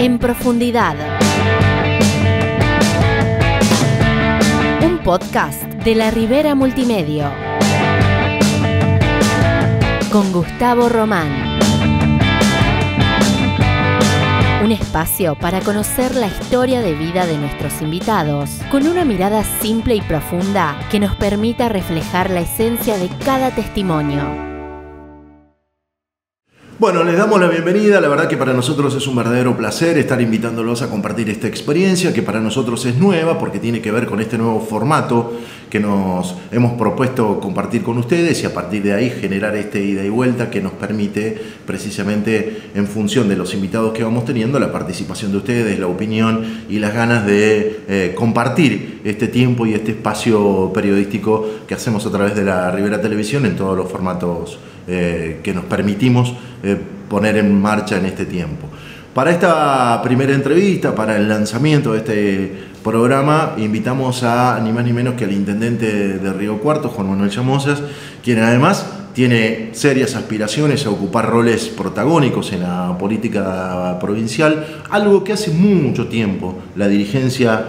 En profundidad. Un podcast de La Ribera Multimedio. Con Gustavo Román. Un espacio para conocer la historia de vida de nuestros invitados, con una mirada simple y profunda que nos permita reflejar la esencia de cada testimonio. Bueno, les damos la bienvenida. La verdad que para nosotros es un verdadero placer estar invitándolos a compartir esta experiencia que para nosotros es nueva porque tiene que ver con este nuevo formato que nos hemos propuesto compartir con ustedes y a partir de ahí generar este ida y vuelta que nos permite precisamente en función de los invitados que vamos teniendo la participación de ustedes, la opinión y las ganas de compartir este tiempo y este espacio periodístico que hacemos a través de la Ribera Televisión en todos los formatos que nos permitimos poner en marcha en este tiempo. Para esta primera entrevista, para el lanzamiento de este programa, invitamos a ni más ni menos que al intendente de Río Cuarto, Juan Manuel Llamosas, quien además tiene serias aspiraciones a ocupar roles protagónicos en la política provincial, algo que hace mucho tiempo la dirigencia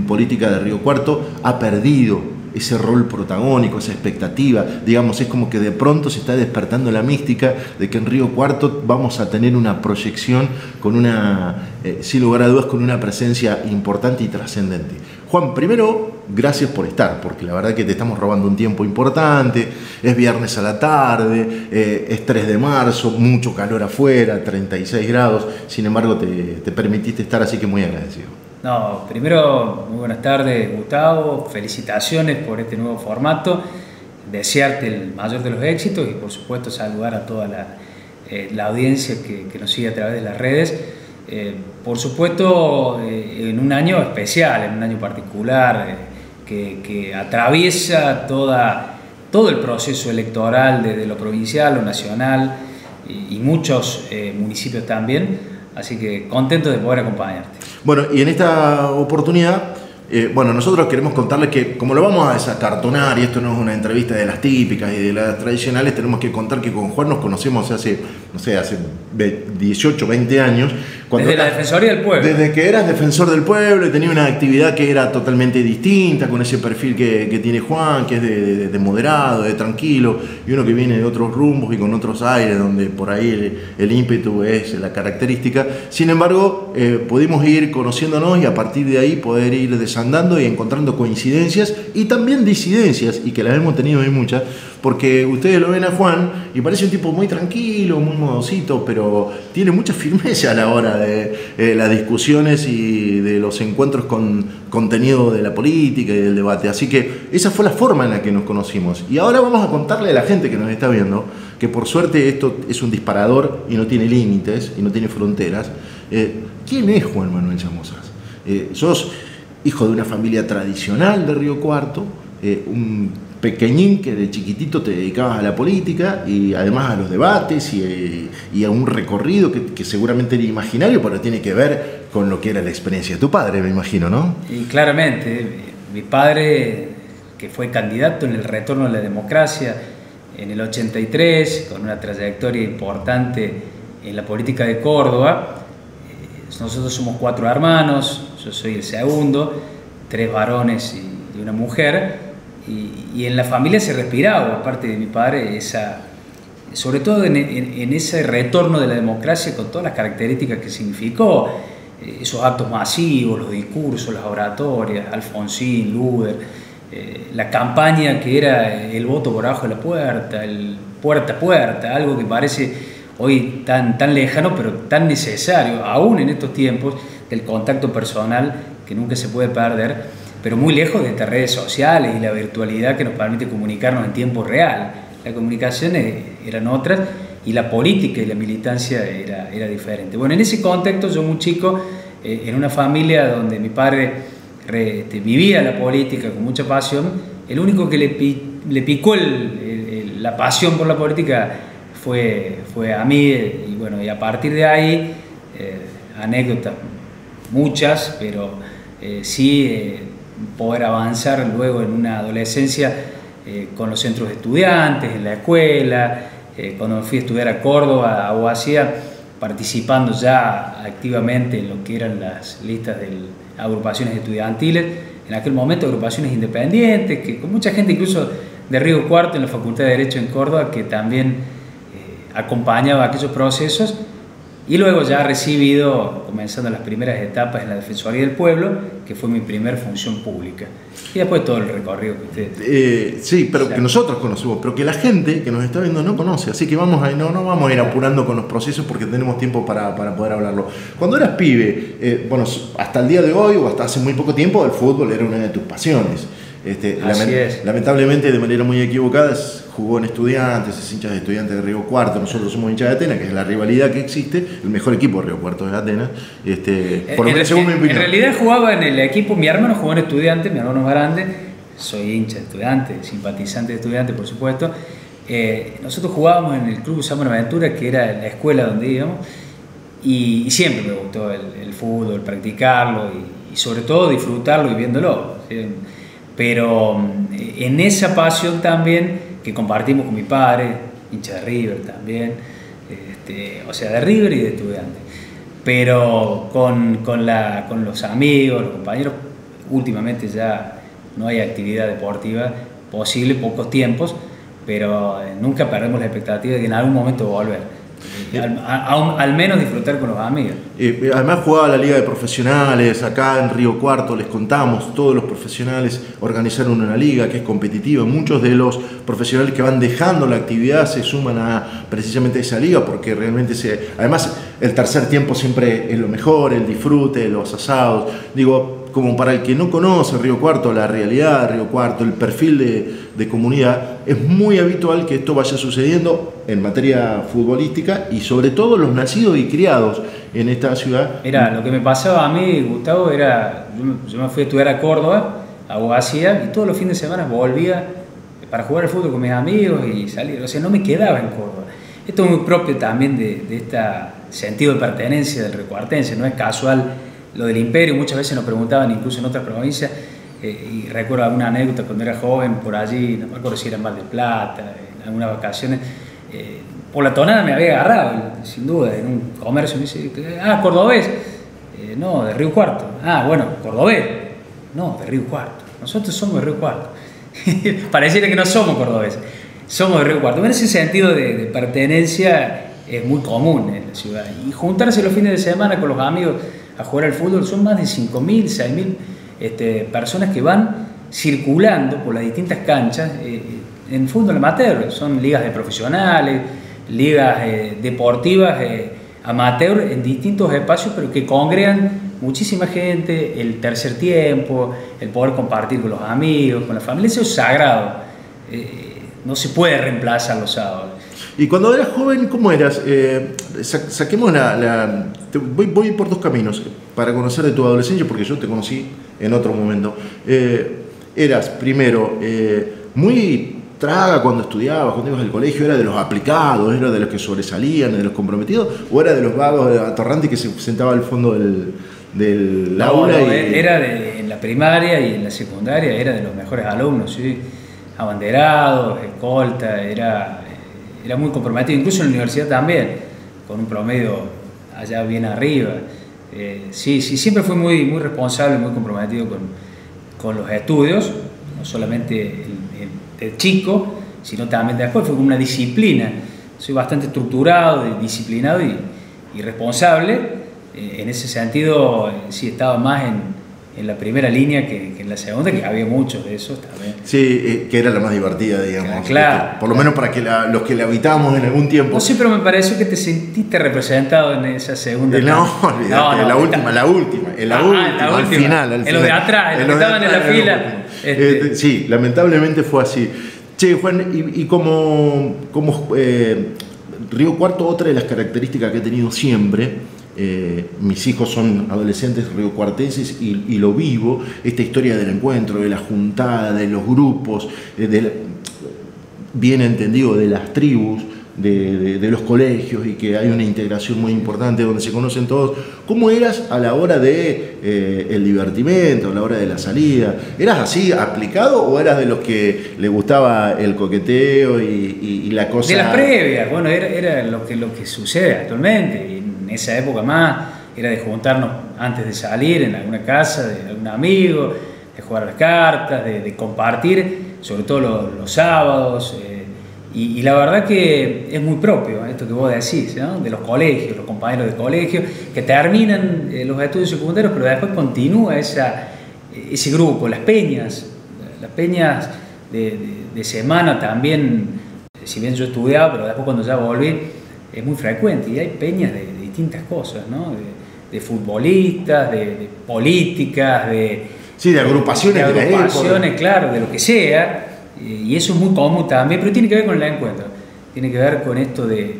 política de Río Cuarto ha perdido ese rol protagónico, esa expectativa. Digamos, es como que de pronto se está despertando la mística de que en Río Cuarto vamos a tener una proyección con una, sin lugar a dudas, con una presencia importante y trascendente. Juan, primero, gracias por estar, porque la verdad que te estamos robando un tiempo importante, es viernes a la tarde, es 3 de marzo, mucho calor afuera, 36 grados, sin embargo te permitiste estar, así que muy agradecido. No, primero, muy buenas tardes, Gustavo, felicitaciones por este nuevo formato, desearte el mayor de los éxitos y por supuesto saludar a toda la audiencia que nos sigue a través de las redes. Por supuesto, en un año especial, en un año particular, que atraviesa todo el proceso electoral desde lo provincial, lo nacional y muchos municipios también. Así que contento de poder acompañarte. Bueno, y en esta oportunidad, nosotros queremos contarles que como lo vamos a desacartonar, y esto no es una entrevista de las típicas y de las tradicionales, tenemos que contar que con Juan nos conocemos hace 18, 20 años. Desde la Defensoría del Pueblo. Desde que eras defensor del pueblo y tenía una actividad que era totalmente distinta, con ese perfil que tiene Juan, que es de moderado, de tranquilo, y uno que viene de otros rumbos y con otros aires, donde por ahí el ímpetu es la característica. Sin embargo, pudimos ir conociéndonos y a partir de ahí poder ir desandando y encontrando coincidencias y también disidencias, y que las hemos tenido muy muchas, porque ustedes lo ven a Juan y parece un tipo muy tranquilo, muy modosito, pero tiene mucha firmeza a la hora de las discusiones y de los encuentros con contenido de la política y del debate. Así que esa fue la forma en la que nos conocimos. Y ahora vamos a contarle a la gente que nos está viendo que por suerte esto es un disparador y no tiene límites y no tiene fronteras. ¿Quién es Juan Manuel Llamosas? Sos hijo de una familia tradicional de Río Cuarto, un pequeñín que de chiquitito te dedicabas a la política y además a los debates y a un recorrido que seguramente era imaginario, pero tiene que ver con lo que era la experiencia de tu padre, me imagino, ¿no? Y claramente, mi padre, que fue candidato en el retorno a la democracia en el 83, con una trayectoria importante en la política de Córdoba. Nosotros somos 4 hermanos, yo soy el segundo, 3 varones y una mujer. Y en la familia se respiraba, aparte de mi padre, sobre todo en ese retorno de la democracia con todas las características que significó, esos actos masivos, los discursos, las oratorias, Alfonsín, Luder, la campaña que era el voto por abajo de la puerta, el puerta a puerta, algo que parece hoy tan lejano pero tan necesario, aún en estos tiempos del contacto personal que nunca se puede perder, pero muy lejos de estas redes sociales y la virtualidad que nos permite comunicarnos en tiempo real. Las comunicaciones eran otras y la política y la militancia era diferente. Bueno, en ese contexto, yo muy chico, en una familia donde mi padre vivía la política con mucha pasión, el único que le picó la pasión por la política fue a mí, y bueno, y a partir de ahí, anécdotas muchas, pero sí poder avanzar luego en una adolescencia con los centros de estudiantes, en la escuela, cuando me fui a estudiar a Córdoba, a Abogacía, participando ya activamente en lo que eran las listas de agrupaciones estudiantiles, en aquel momento agrupaciones independientes, que con mucha gente incluso de Río Cuarto en la Facultad de Derecho en Córdoba, que también acompañaba aquellos procesos, y luego ya recibido, comenzando las primeras etapas en la Defensoría del Pueblo, que fue mi primer función pública. Y después todo el recorrido que usted... sí, pero que nosotros conocemos, pero que la gente que nos está viendo no conoce, así que no vamos a ir apurando con los procesos porque tenemos tiempo para poder hablarlo. Cuando eras pibe, bueno, hasta el día de hoy o hasta hace muy poco tiempo, el fútbol era una de tus pasiones. Lamentablemente, de manera muy equivocada, jugó en Estudiantes, es hincha de Estudiantes de Río Cuarto, nosotros somos hinchas de Atenas, que es la rivalidad que existe, el mejor equipo de Río Cuarto es Atenas, según mi opinión. En realidad jugaba en el equipo, mi hermano jugó en Estudiantes, mi hermano más grande, soy hincha de Estudiantes, simpatizante de Estudiantes, por supuesto. Nosotros jugábamos en el Club San Buenaventura, que era la escuela donde íbamos, y siempre me gustó el fútbol, practicarlo y sobre todo disfrutarlo y viéndolo, ¿sí? Pero en esa pasión también que compartimos con mi padre, hincha de River también, o sea, de River y de Estudiantes, pero con los amigos, los compañeros, últimamente ya no hay actividad deportiva posible, pocos tiempos, pero nunca perdemos la expectativa de que en algún momento volver. Al menos disfrutar con los amigos. Además jugaba la Liga de Profesionales, acá en Río Cuarto les contamos, todos los profesionales organizaron una liga que es competitiva, muchos de los profesionales que van dejando la actividad se suman a precisamente esa liga porque realmente además el tercer tiempo siempre es lo mejor, el disfrute, los asados, digo, como para el que no conoce Río Cuarto, la realidad de Río Cuarto, el perfil de comunidad, es muy habitual que esto vaya sucediendo en materia futbolística y sobre todo los nacidos y criados en esta ciudad. Mira, lo que me pasaba a mí, Gustavo, era, yo me fui a estudiar a Córdoba, a Abogacía, y todos los fines de semana volvía para jugar al fútbol con mis amigos y salir, o sea, no me quedaba en Córdoba. Esto es muy propio también de este sentido de pertenencia del riocuartense, no es casual lo del imperio, muchas veces nos preguntaban incluso en otras provincias, y recuerdo alguna anécdota cuando era joven por allí, no me acuerdo si era en Mar del Plata, en algunas vacaciones, por la tonada me había agarrado, sin duda, en un comercio me dice, cordobés, no, de Río Cuarto, bueno, cordobés, no, de Río Cuarto, nosotros somos de Río Cuarto, pareciera que no somos cordobeses, somos de Río Cuarto. En ese sentido de pertenencia es muy común en la ciudad, y juntarse los fines de semana con los amigos a jugar al fútbol, son más de 5.000, 6.000 personas que van circulando por las distintas canchas en fútbol amateur. Son ligas de profesionales, ligas deportivas amateur en distintos espacios, pero que congregan muchísima gente, el tercer tiempo, el poder compartir con los amigos, con la familia, eso es sagrado, no se puede reemplazar los sábados. Y cuando eras joven, ¿cómo eras? Saquemos voy por dos caminos para conocer de tu adolescencia, porque yo te conocí en otro momento. Eras, primero, muy traga cuando estudiabas, cuando ibas al colegio, ¿era de los aplicados, era de los que sobresalían, de los comprometidos, o era de los vagos de atorrante que se sentaba al fondo del aula? En la primaria y en la secundaria era de los mejores alumnos, ¿sí? Abanderados, escolta, era muy comprometido, incluso en la universidad también, con un promedio allá bien arriba. Sí, siempre fui muy responsable, muy comprometido con los estudios, no solamente de chico, sino también después, fue como una disciplina. Soy bastante estructurado, disciplinado y responsable. En ese sentido, sí estaba más en la primera línea que en la segunda, que había muchos de esos también. Sí, que era la más divertida, digamos. Claro. Por lo menos para que los que la habitamos en algún tiempo. No sé, pero me pareció que te sentiste representado en esa segunda. No, olvidate, la última, al final. En los de atrás, en los que estaban en la fila. Sí, lamentablemente fue así. Che, Juan, y como Río Cuarto, otra de las características que he tenido siempre, mis hijos son adolescentes riocuartenses y lo vivo, esta historia del encuentro, de la juntada, de los grupos, bien entendido, de las tribus, de los colegios, y que hay una integración muy importante donde se conocen todos. ¿Cómo eras a la hora de el divertimento, a la hora de la salida? ¿Eras así aplicado o eras de los que le gustaba el coqueteo y la cosa? De las previas, bueno, era lo que sucede actualmente. en esa época más, era de juntarnos antes de salir en alguna casa de algún amigo, de jugar a las cartas, de compartir, sobre todo los sábados. Y la verdad que es muy propio esto que vos decís, ¿no? De los colegios, los compañeros de colegio, que terminan los estudios secundarios, pero después continúa ese grupo, las peñas de semana también, si bien yo estudiaba, pero después cuando ya volví, es muy frecuente, y hay peñas de distintas cosas, ¿no? De futbolistas, de políticas, sí, de agrupaciones, claro, de lo que sea. Y eso es muy común también, pero tiene que ver con el encuentro, tiene que ver con esto de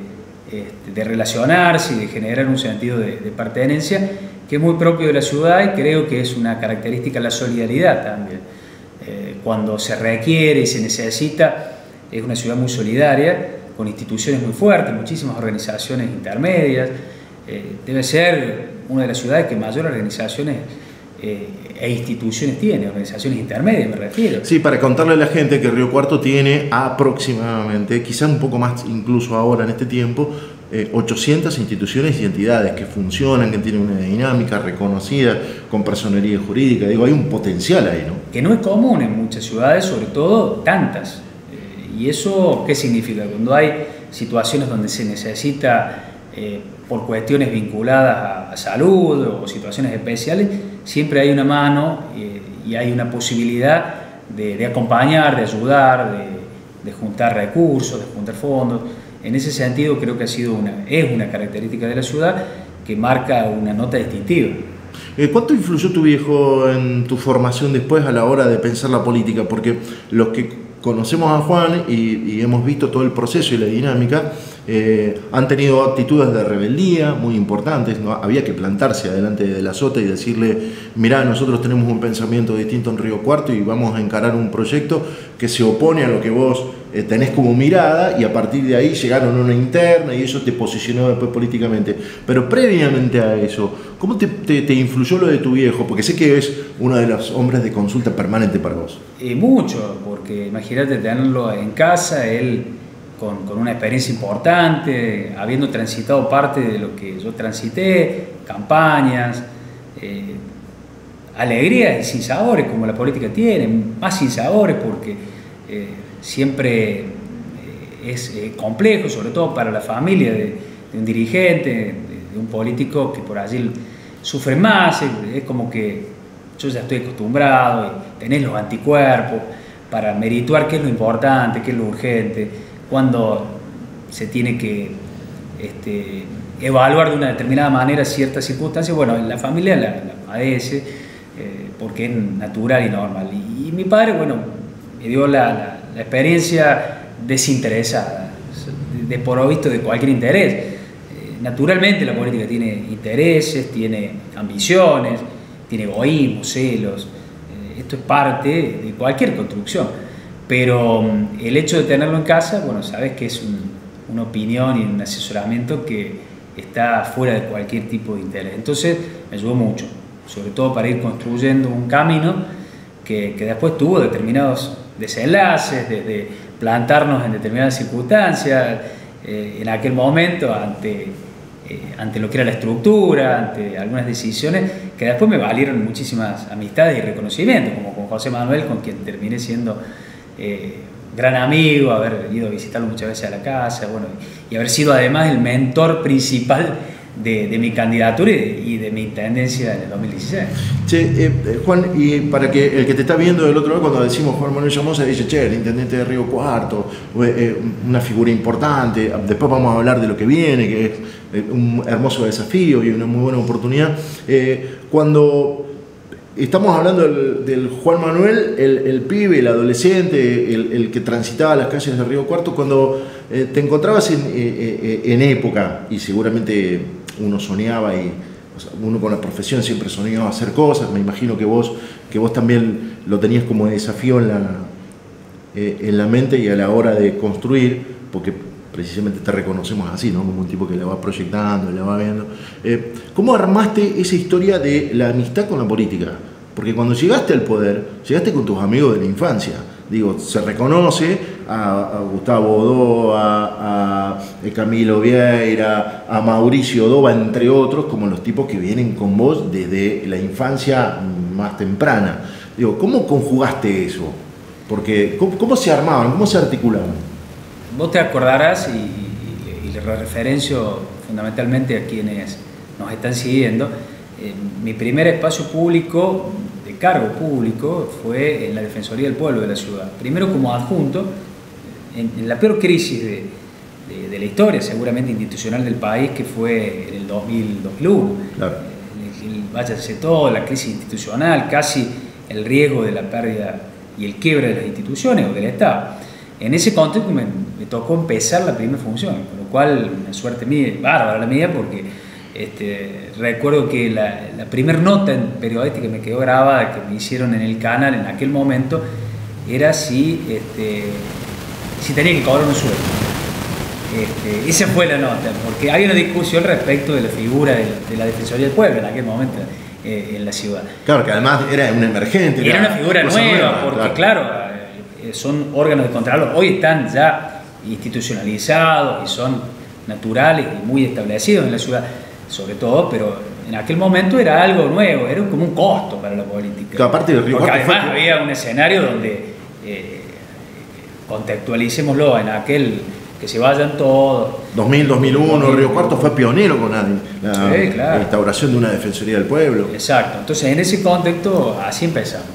relacionarse y de generar un sentido de pertenencia que es muy propio de la ciudad, y creo que es una característica la solidaridad también. Cuando se requiere y se necesita, es una ciudad muy solidaria, con instituciones muy fuertes, muchísimas organizaciones intermedias. Debe ser una de las ciudades que mayor organizaciones e instituciones tiene, organizaciones intermedias me refiero. Sí, para contarle a la gente que Río Cuarto tiene aproximadamente, quizás un poco más incluso ahora en este tiempo, 800 instituciones y entidades que funcionan, que tienen una dinámica reconocida, con personería jurídica. Digo, hay un potencial ahí, ¿no? Que no es común en muchas ciudades, sobre todo tantas. ¿Y eso qué significa? Cuando hay situaciones donde se necesita, por cuestiones vinculadas a salud o situaciones especiales, siempre hay una mano y hay una posibilidad de acompañar, de ayudar, de juntar recursos, de juntar fondos. En ese sentido creo que es una característica de la ciudad que marca una nota distintiva. ¿Cuánto influyó tu viejo en tu formación después a la hora de pensar la política? Porque los que conocemos a Juan y hemos visto todo el proceso y la dinámica, han tenido actitudes de rebeldía muy importantes, ¿no? Había que plantarse adelante de la sota y decirle, mirá, nosotros tenemos un pensamiento distinto en Río Cuarto y vamos a encarar un proyecto que se opone a lo que vos tenés como mirada, y a partir de ahí llegaron a una interna y eso te posicionó después políticamente. Pero previamente a eso, ¿cómo te influyó lo de tu viejo? Porque sé que es uno de los hombres de consulta permanente para vos. Mucho, porque imagínate tenerlo en casa, él con una experiencia importante, habiendo transitado parte de lo que yo transité, campañas, alegrías y sinsabores como la política tiene, más sinsabores porque siempre es complejo, sobre todo para la familia de un dirigente, de un político que por allí sufre más. Es como que yo ya estoy acostumbrado y tenés los anticuerpos para merituar qué es lo importante, qué es lo urgente, cuando se tiene que evaluar de una determinada manera ciertas circunstancias. Bueno, la familia la padece porque es natural y normal. Y mi padre, bueno, me dio la experiencia desinteresada, desprovisto de cualquier interés. Naturalmente la política tiene intereses, tiene ambiciones, tiene egoísmo, celos. Esto es parte de cualquier construcción. Pero el hecho de tenerlo en casa, bueno, sabes que es una opinión y un asesoramiento que está fuera de cualquier tipo de interés. Entonces me ayudó mucho, sobre todo para ir construyendo un camino que después tuvo determinados desenlaces, de plantarnos en determinadas circunstancias, en aquel momento ante lo que era la estructura, ante algunas decisiones que después me valieron muchísimas amistades y reconocimientos, como con José Manuel, con quien terminé siendo gran amigo, haber ido a visitarlo muchas veces a la casa, bueno, y haber sido además el mentor principal de mi candidatura y de mi intendencia en el 2016. Che, Juan, y para que el que te está viendo del otro lado, cuando decimos Juan Manuel Llamosa, dice, che, el intendente de Río Cuarto, una figura importante. Después vamos a hablar de lo que viene, que es un hermoso desafío y una muy buena oportunidad. Cuando estamos hablando del Juan Manuel, el pibe, el adolescente, el que transitaba las calles de Río Cuarto, cuando te encontrabas en época, y seguramente uno soñaba, o sea, uno con la profesión siempre soñaba hacer cosas. Me imagino que vos también lo tenías como desafío en la mente y a la hora de construir, porque precisamente te reconocemos así, ¿no? Como un tipo que la va proyectando, la va viendo. ¿Cómo armaste esa historia de la amistad con la política? Porque cuando llegaste al poder, llegaste con tus amigos de la infancia. Digo, se reconoce a Gustavo Odoa, a Camilo Vieira, a Mauricio Odoa, entre otros, como los tipos que vienen con vos desde la infancia más temprana. Digo, ¿cómo conjugaste eso? Porque, ¿cómo se armaban? ¿Cómo se articulaban? Vos te acordarás, y le referencio fundamentalmente a quienes nos están siguiendo, mi primer espacio público, de cargo público, fue en la Defensoría del Pueblo de la ciudad. Primero como adjunto, en la peor crisis de la historia, seguramente institucional del país, que fue en el 2001. Claro. Váyase todo, la crisis institucional, casi el riesgo de la pérdida y el quiebre de las instituciones o del Estado. En ese contexto me tocó empezar la primera función, con lo cual una suerte mía, bárbara la mía, porque recuerdo que la primera nota periodística que me quedó grabada, que me hicieron en el canal en aquel momento, era si tenía que cobrar un sueldo. Esa fue la nota, porque había una discusión respecto de la figura de la Defensoría del Pueblo en aquel momento en la ciudad. Claro, que además era un emergente. Era una figura nueva, porque claro, son órganos de contralor, hoy están ya institucionalizados y son naturales y muy establecidos en la ciudad, sobre todo, pero en aquel momento era algo nuevo, era como un costo para la política. Claro, aparte de Río porque Cuarto además había un escenario donde, contextualicémoslo, en aquel que se vayan todos. 2000, 2001, Río Cuarto fue pionero con la claro, instauración de una Defensoría del Pueblo. Exacto, entonces en ese contexto así empezamos.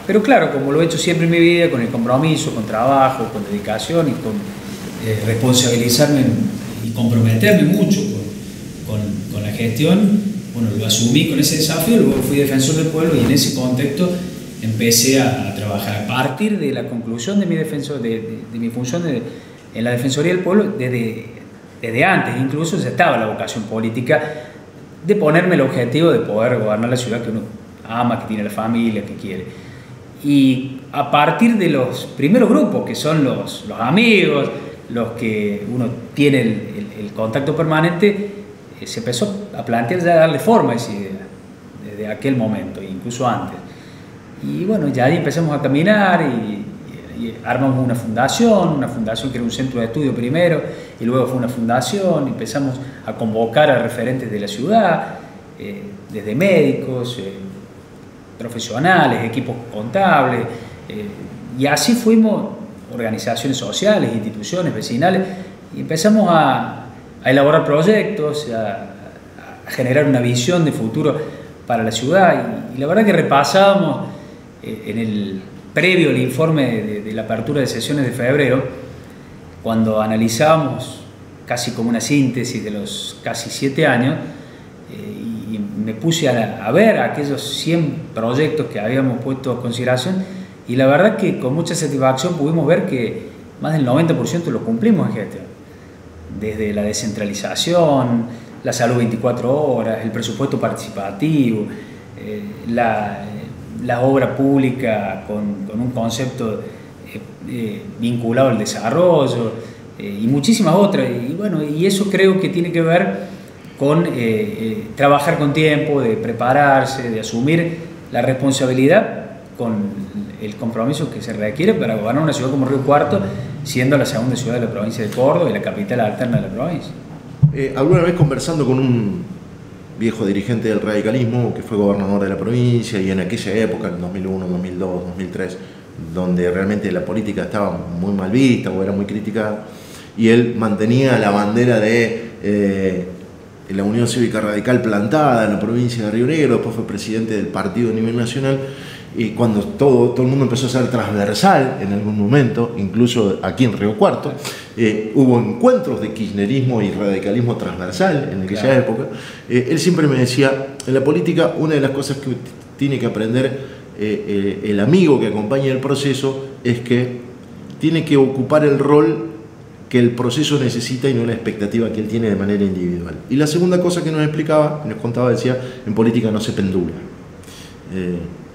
Pero claro, como lo he hecho siempre en mi vida, con el compromiso, con trabajo, con dedicación y con responsabilizarme y comprometerme mucho con la gestión, bueno, lo asumí con ese desafío, luego fui defensor del pueblo y en ese contexto empecé a trabajar. A partir de la conclusión de mi función en la Defensoría del Pueblo, desde antes incluso ya estaba la vocación política de ponerme el objetivo de poder gobernar la ciudad que uno ama, que tiene la familia, que quiere. Y a partir de los primeros grupos, que son los amigos, los que uno tiene el contacto permanente, se empezó a plantear ya darle forma a esa idea, desde aquel momento, incluso antes. Y bueno, ya ahí empezamos a caminar y armamos una fundación que era un centro de estudio primero, y luego fue una fundación, empezamos a convocar a referentes de la ciudad, desde médicos, profesionales, equipos contables, y así fuimos, organizaciones sociales, instituciones, vecinales, y empezamos a elaborar proyectos, a generar una visión de futuro para la ciudad, y la verdad que repasábamos previo al informe de la apertura de sesiones de febrero, cuando analizábamos casi como una síntesis de los casi 7 años, y me puse a ver aquellos 100 proyectos que habíamos puesto en consideración, y la verdad que con mucha satisfacción pudimos ver que más del 90% lo cumplimos en gestión. Desde la descentralización, la salud 24 horas, el presupuesto participativo, la obra pública con un concepto vinculado al desarrollo, y muchísimas otras. Y bueno, y eso creo que tiene que ver con trabajar con tiempo, de prepararse, de asumir la responsabilidad con el compromiso que se requiere para gobernar una ciudad como Río Cuarto, siendo la segunda ciudad de la provincia de Córdoba y la capital alterna de la provincia. Alguna vez conversando con un viejo dirigente del radicalismo que fue gobernador de la provincia, y en aquella época, en 2001, 2002, 2003, donde realmente la política estaba muy mal vista o era muy criticada, y él mantenía la bandera de la Unión Cívica Radical plantada en la provincia de Río Negro, después fue presidente del partido a nivel nacional, y cuando todo el mundo empezó a ser transversal en algún momento, incluso aquí en Río Cuarto, hubo encuentros de kirchnerismo y radicalismo transversal en aquella época. Él siempre me decía, en la política una de las cosas que tiene que aprender el amigo que acompaña el proceso es que tiene que ocupar el rol que el proceso necesita y no la expectativa que él tiene de manera individual. Y la segunda cosa que nos explicaba, nos contaba, decía, en política no se pendula.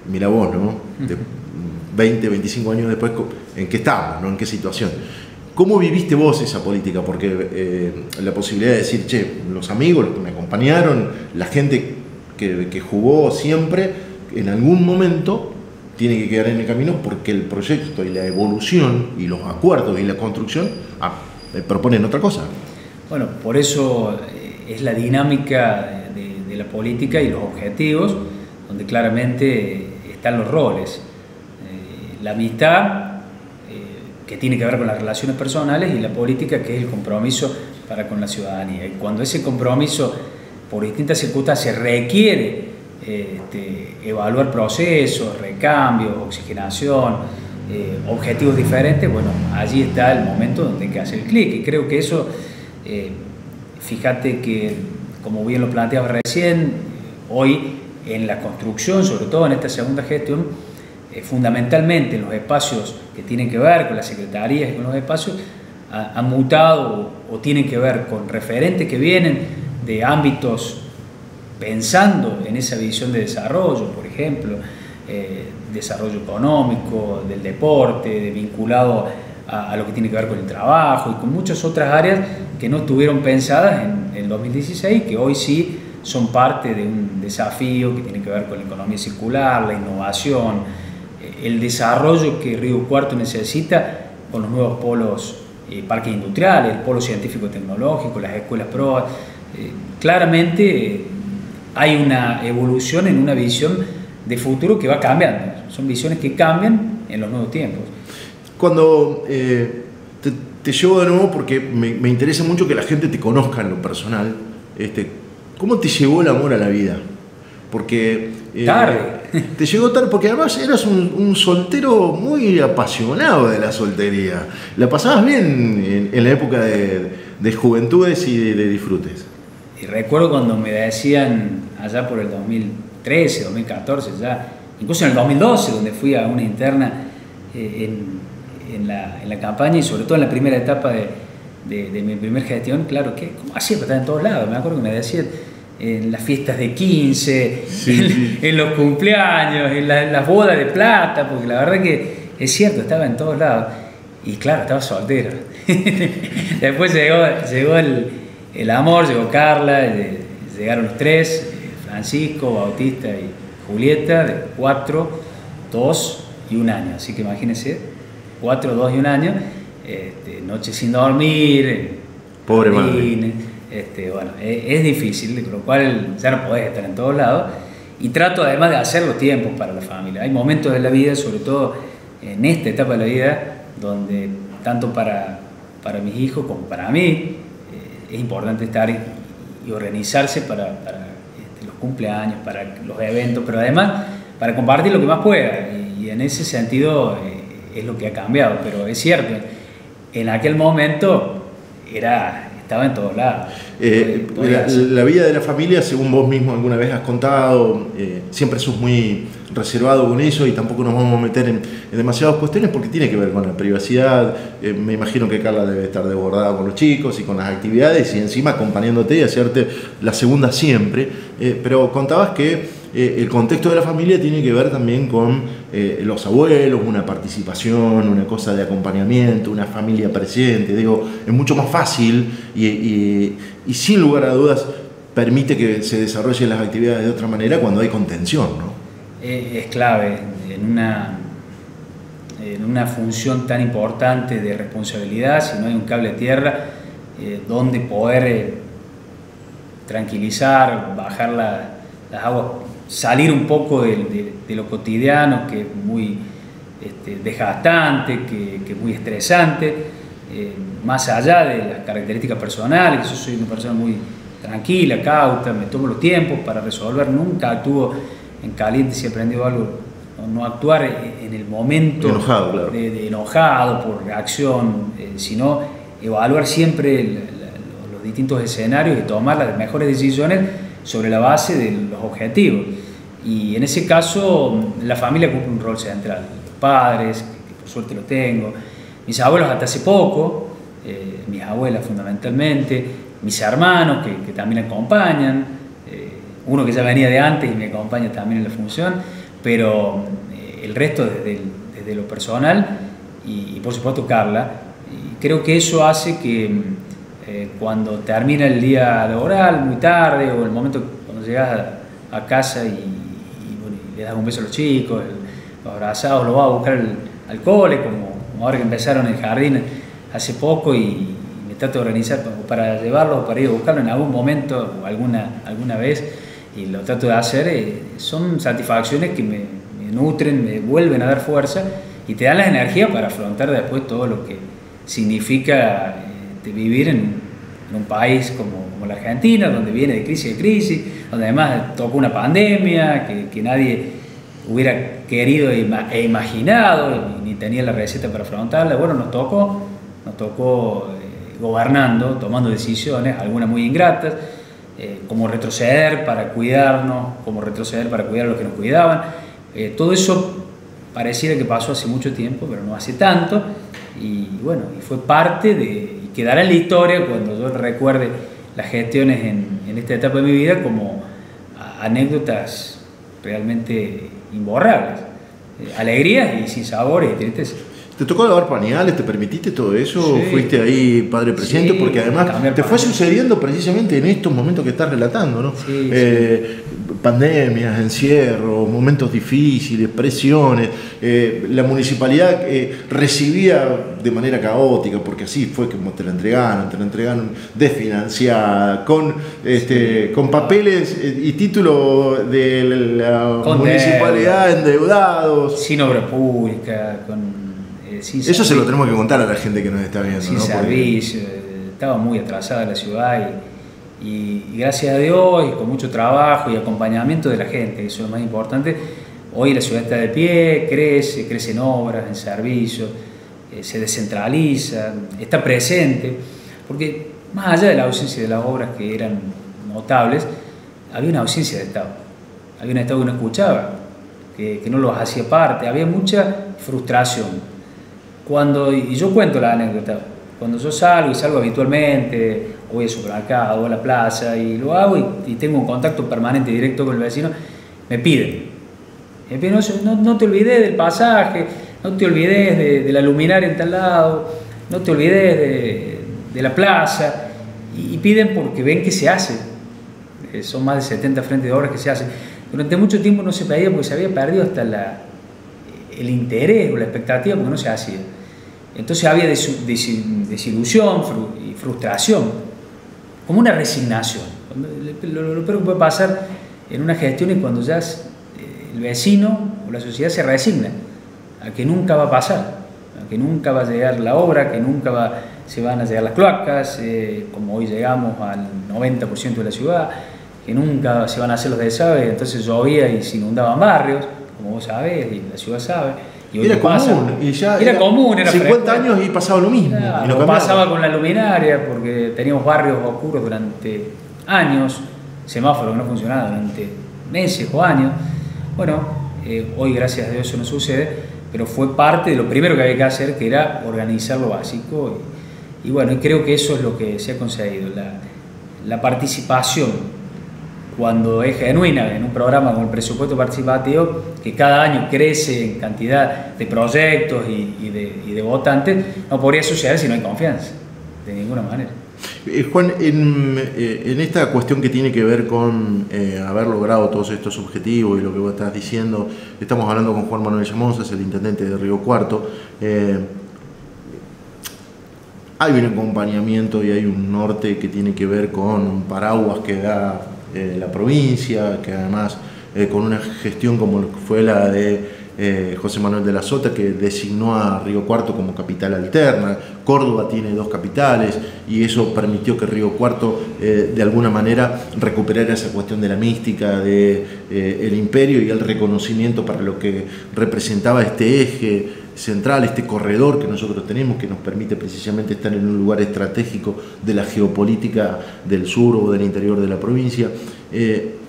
Mira vos, ¿no? De 20, 25 años después, ¿en qué estamos, ¿no? ¿En qué situación? ¿Cómo viviste vos esa política? Porque la posibilidad de decir, che, los amigos, los que me acompañaron, la gente que jugó siempre, en algún momento tiene que quedar en el camino porque el proyecto y la evolución y los acuerdos y la construcción proponen otra cosa. Bueno, por eso es la dinámica de la política y los objetivos, donde claramente están los roles. La amistad, que tiene que ver con las relaciones personales, y la política, que es el compromiso para con la ciudadanía. Y cuando ese compromiso, por distintas circunstancias, requiere evaluar procesos, recambios, oxigenación, objetivos diferentes, bueno, allí está el momento donde hay que hacer el clic. Y creo que eso, fíjate que, como bien lo planteaba recién, hoy en la construcción, sobre todo en esta segunda gestión, fundamentalmente en los espacios que tienen que ver con las secretarías y con los espacios, han mutado o tienen que ver con referentes que vienen de ámbitos pensando en esa visión de desarrollo, por ejemplo, desarrollo económico, del deporte, vinculado a lo que tiene que ver con el trabajo y con muchas otras áreas que no estuvieron pensadas en el 2016, que hoy sí son parte de un desafío que tiene que ver con la economía circular, la innovación, el desarrollo que Río Cuarto necesita con los nuevos polos, parques industriales, el polo científico-tecnológico, las escuelas PRO. Claramente hay una evolución en una visión de futuro que va cambiando. Son visiones que cambian en los nuevos tiempos. Cuando te llevo de nuevo, porque me interesa mucho que la gente te conozca en lo personal, ¿cómo te llegó el amor a la vida? Porque tarde. Te llegó tarde, porque además eras un soltero muy apasionado de la soltería. La pasabas bien en la época de juventudes y de disfrutes. Y recuerdo cuando me decían allá por el 2013, 2014, ya, incluso en el 2012, donde fui a una interna en la campaña y sobre todo en la primera etapa de mi primera gestión, claro, que ¿cómo hacía para estar en todos lados? Me acuerdo que me decían en las fiestas de 15, sí. en los cumpleaños, en las bodas de plata, porque la verdad que es cierto, estaba en todos lados. Y claro, estaba soltero. Después llegó el amor, llegó Carla, llegaron los tres, Francisco, Bautista y Julieta, de 4, 2 y 1 año. Así que imagínense, 4, 2 y 1 año, noches sin dormir, pobre madre. Bueno, es difícil, con lo cual ya no podés estar en todos lados, y trato además de hacer los tiempos para la familia. Hay momentos de la vida, sobre todo en esta etapa de la vida, donde tanto para mis hijos como para mí es importante estar y organizarse para los cumpleaños, para los eventos, pero además para compartir lo que más pueda, y en ese sentido es lo que ha cambiado. Pero es cierto, en aquel momento estaba en todos lados. La vida de la familia, según vos mismo alguna vez has contado, siempre sos muy reservado con eso y tampoco nos vamos a meter en demasiadas cuestiones porque tiene que ver con la privacidad. Me imagino que Carla debe estar desbordada con los chicos y con las actividades y encima acompañándote y hacerte la segunda siempre. Pero contabas que el contexto de la familia tiene que ver también con los abuelos, una participación, una cosa de acompañamiento, una familia presente. Digo, es mucho más fácil y sin lugar a dudas permite que se desarrollen las actividades de otra manera cuando hay contención, ¿no? Es clave en una función tan importante de responsabilidad. Si no hay un cable de tierra donde poder tranquilizar, bajar las aguas, salir un poco de lo cotidiano, que es muy desgastante, que es muy estresante, más allá de las características personales, que yo soy una persona muy tranquila, cauta, me tomo los tiempos para resolver, nunca actúo en caliente. Si he aprendido algo, no actuar en el momento enojado, claro. de enojado por reacción, sino evaluar siempre los distintos escenarios y tomar las mejores decisiones sobre la base de los objetivos. Y en ese caso la familia cumple un rol central. Los padres, que por suerte lo tengo, mis abuelos hasta hace poco, mis abuelas fundamentalmente, mis hermanos que también acompañan, uno que ya venía de antes y me acompaña también en la función, pero el resto desde lo personal y por supuesto Carla. Y creo que eso hace que cuando termina el día laboral muy tarde, o el momento cuando llegas a casa y le das un beso a los chicos, los abrazados, los va a buscar al cole, como ahora que empezaron el jardín hace poco, y me trato de organizar para llevarlos, para ir a buscarlo en algún momento o alguna vez, y lo trato de hacer. Son satisfacciones que me nutren, me vuelven a dar fuerza y te dan la energía para afrontar después todo lo que significa vivir en un país como la Argentina, donde viene de crisis, donde además tocó una pandemia que nadie hubiera querido e imaginado, ni tenía la receta para afrontarla. Bueno, nos tocó gobernando, tomando decisiones, algunas muy ingratas, como retroceder para cuidarnos, como retroceder para cuidar a los que nos cuidaban. Todo eso pareciera que pasó hace mucho tiempo, pero no hace tanto, y bueno, y fue parte y quedará en la historia cuando yo recuerde las gestiones en esta etapa de mi vida como anécdotas realmente imborrables, alegrías y sin sabores y tristeza. ¿Te tocó lavar pañales? ¿Te permitiste todo eso? Sí. ¿Fuiste ahí padre presidente? Sí, porque además te fue sucediendo precisamente en estos momentos que estás relatando, ¿no? Sí, Pandemias, encierros, momentos difíciles, presiones. La municipalidad recibía de manera caótica, porque así fue como te la entregaron desfinanciada, con papeles y títulos de la municipalidad endeudados. Sin obra pública, Eso se lo tenemos que contar a la gente que nos está viendo. Sin ¿no? servicio, estaba muy atrasada la ciudad y gracias a Dios y con mucho trabajo y acompañamiento de la gente, eso es lo más importante, hoy la ciudad está de pie, crece en obras, en servicios, se descentraliza, está presente, porque más allá de la ausencia de las obras que eran notables, había una ausencia de Estado, había un Estado que no escuchaba, que no los hacía parte, había mucha frustración. Y yo cuento la anécdota, cuando yo salgo habitualmente, voy al supermercado, voy a la plaza y lo hago y tengo un contacto permanente directo con el vecino, me piden, no te olvides del pasaje, no te olvides de la luminaria en tal lado, no te olvides de la plaza, y piden porque ven que se hace, son más de 70 frentes de obras que se hacen. Durante mucho tiempo no se pedía porque se había perdido hasta el interés o la expectativa porque no se hacía. Entonces había desilusión y frustración, como una resignación. Lo peor que puede pasar en una gestión es cuando ya el vecino o la sociedad se resigna a que nunca va a pasar, a que nunca va a llegar la obra, que nunca se van a llegar las cloacas, como hoy llegamos al 90% de la ciudad, que nunca se van a hacer los desaves. Entonces llovía y se inundaban barrios, como vos sabés y la ciudad sabe. Y hoy era común, y ya era común, era 50 frecuente. años y pasaba lo mismo. Claro, y no pasaba con la luminaria porque teníamos barrios oscuros durante años, semáforos que no funcionaban durante meses o años. Bueno, hoy gracias a Dios eso no sucede, pero fue parte de lo primero que había que hacer, que era organizar lo básico. Y bueno, y creo que eso es lo que se ha conseguido, la participación. Cuando es genuina en un programa con el presupuesto participativo, que cada año crece en cantidad de proyectos y de votantes, no podría suceder si no hay confianza, de ninguna manera. Juan, en esta cuestión que tiene que ver con haber logrado todos estos objetivos y lo que vos estás diciendo, estamos hablando con Juan Manuel Llamosas, el intendente de Río Cuarto. Hay un acompañamiento y hay un norte que tiene que ver con un paraguas que da la provincia, que además con una gestión como fue la de José Manuel de la Sota, que designó a Río Cuarto como capital alterna. Córdoba tiene 2 capitales y eso permitió que Río Cuarto de alguna manera recuperara esa cuestión de la mística del imperio y el reconocimiento para lo que representaba este eje central, este corredor que nosotros tenemos, que nos permite precisamente estar en un lugar estratégico de la geopolítica del sur o del interior de la provincia.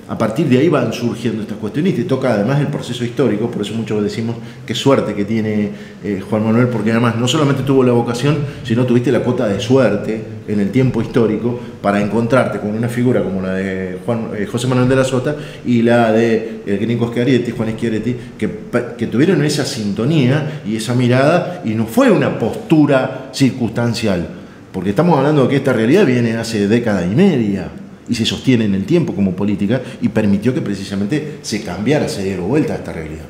A partir de ahí van surgiendo estas cuestiones y te toca además el proceso histórico, por eso muchos decimos qué suerte que tiene Juan Manuel, porque además no solamente tuvo la vocación, sino tuviste la cuota de suerte en el tiempo histórico para encontrarte con una figura como la de José Manuel de la Sota y la de Gringo Schiaretti, Juan Schiaretti, que tuvieron esa sintonía y esa mirada, y no fue una postura circunstancial, porque estamos hablando de que esta realidad viene hace década y media y se sostiene en el tiempo como política y permitió que precisamente se cambiara, se diera vuelta a esta realidad.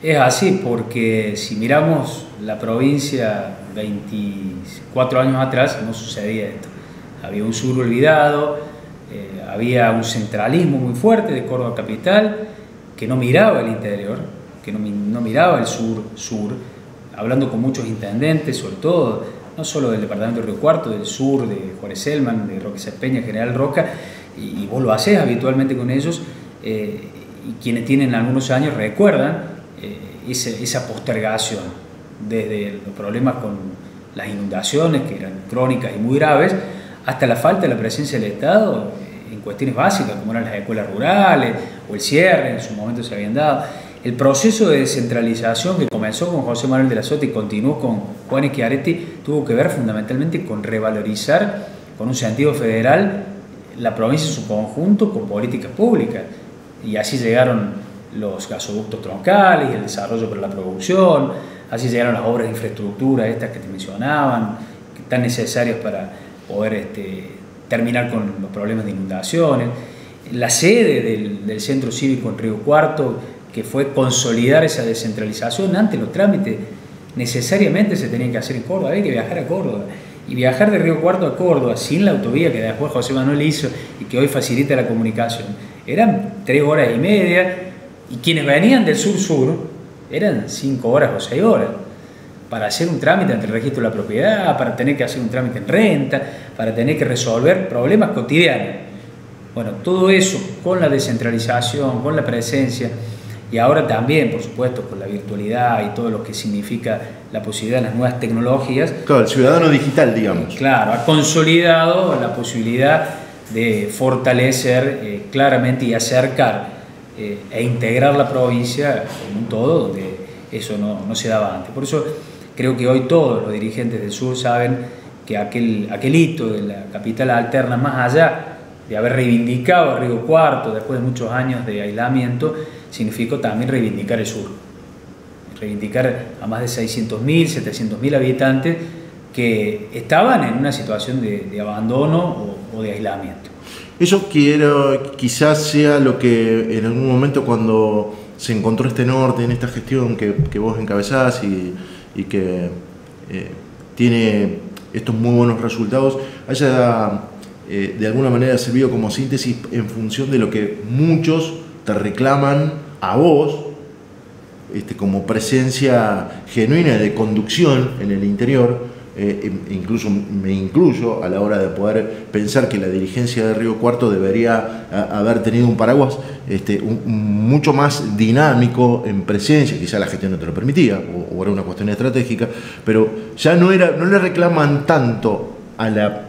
Es así, porque si miramos la provincia 24 años atrás, no sucedía esto. Había un sur olvidado, había un centralismo muy fuerte de Córdoba capital, que no miraba el interior, que no miraba el sur, hablando con muchos intendentes, sobre todo, no solo del departamento de Río Cuarto, del sur, de Juárez Selman, de Roque Peña, General Roca, y vos lo hacés habitualmente con ellos, y quienes tienen algunos años recuerdan esa postergación, desde los problemas con las inundaciones, que eran crónicas y muy graves, hasta la falta de la presencia del Estado en cuestiones básicas, como eran las escuelas rurales, o el cierre, en su momento se habían dado. El proceso de descentralización que comenzó con José Manuel de la Sota y continuó con Juan Schiaretti tuvo que ver fundamentalmente con revalorizar, con un sentido federal, la provincia en su conjunto con políticas públicas. Y así llegaron los gasoductos troncales y el desarrollo para la producción, así llegaron las obras de infraestructura, estas que te mencionaban, tan necesarias para poder terminar con los problemas de inundaciones. La sede del Centro Cívico en Río Cuarto, que fue consolidar esa descentralización. Antes los trámites necesariamente se tenían que hacer en Córdoba, había que viajar a Córdoba. Y viajar de Río Cuarto a Córdoba sin la autovía que después José Manuel hizo y que hoy facilita la comunicación, eran 3 horas y media, y quienes venían del sur-sur eran 5 horas o 6 horas para hacer un trámite ante el registro de la propiedad, para tener que hacer un trámite en renta, para tener que resolver problemas cotidianos. Bueno, todo eso con la descentralización, con la presencia, y ahora también, por supuesto, con la virtualidad y todo lo que significa la posibilidad de las nuevas tecnologías. Claro, el ciudadano digital, digamos. Claro, ha consolidado la posibilidad de fortalecer claramente y acercar e integrar la provincia en un todo donde eso no se daba antes. Por eso creo que hoy todos los dirigentes del sur saben que aquel hito de la capital alterna, más allá de haber reivindicado a Río Cuarto después de muchos años de aislamiento, significó también reivindicar el sur, reivindicar a más de 600.000, 700.000 habitantes que estaban en una situación de abandono o de aislamiento. Eso quizás sea lo que en algún momento, cuando se encontró este norte en esta gestión que vos encabezás y que tiene estos muy buenos resultados, haya de alguna manera servido como síntesis en función de lo que muchos te reclaman a vos, como presencia genuina de conducción en el interior. Incluso me incluyo a la hora de poder pensar que la dirigencia de Río Cuarto debería haber tenido un paraguas mucho más dinámico en presencia. Quizá la gestión no te lo permitía, o era una cuestión estratégica, pero ya no le reclaman tanto a la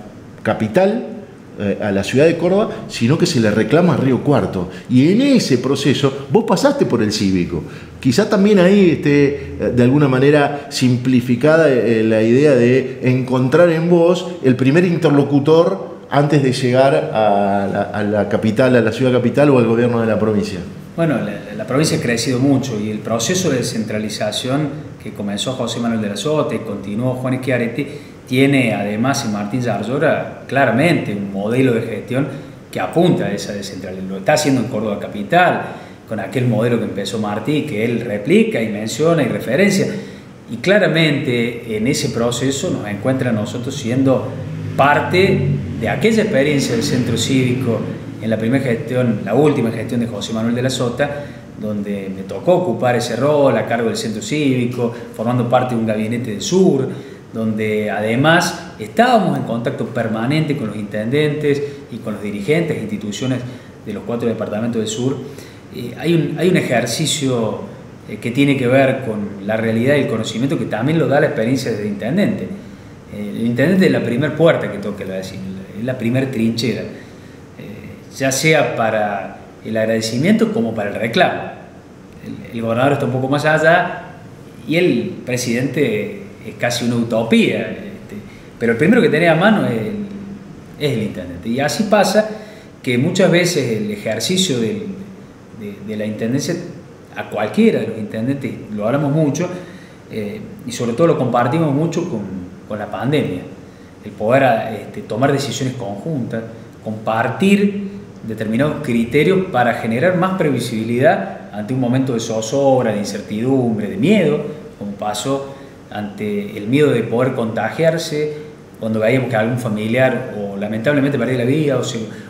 capital, a la ciudad de Córdoba, sino que se le reclama a Río Cuarto. Y en ese proceso vos pasaste por el cívico. Quizá también ahí esté de alguna manera simplificada la idea de encontrar en vos el primer interlocutor antes de llegar a la capital, a la ciudad capital o al gobierno de la provincia. Bueno, la provincia ha crecido mucho, y el proceso de descentralización que comenzó José Manuel de la Sota y continuó Juan Schiaretti tiene además en Martín Yarlora claramente un modelo de gestión que apunta a esa descentralización. Lo está haciendo en Córdoba capital, con aquel modelo que empezó Martí, que él replica y menciona y referencia. Y claramente en ese proceso nos encuentra a nosotros siendo parte de aquella experiencia del centro cívico en la primera gestión, la última gestión de José Manuel de la Sota, donde me tocó ocupar ese rol a cargo del centro cívico, formando parte de un gabinete del sur, donde además estábamos en contacto permanente con los intendentes y con los dirigentes e instituciones de los 4 departamentos del sur. Hay un ejercicio que tiene que ver con la realidad y el conocimiento, que también lo da la experiencia del intendente. El intendente es la primera puerta que toca, es la primera trinchera, ya sea para el agradecimiento como para el reclamo. El gobernador está un poco más allá y el presidente es casi una utopía, pero el primero que tenés a mano es el intendente. Y así pasa que muchas veces el ejercicio de la intendencia, a cualquiera de los intendentes lo hablamos mucho, y sobre todo lo compartimos mucho con la pandemia, el poder tomar decisiones conjuntas, compartir determinados criterios para generar más previsibilidad ante un momento de zozobra, de incertidumbre, de miedo, como pasó ante el miedo de poder contagiarse, cuando veíamos que algún familiar o lamentablemente perdía la vida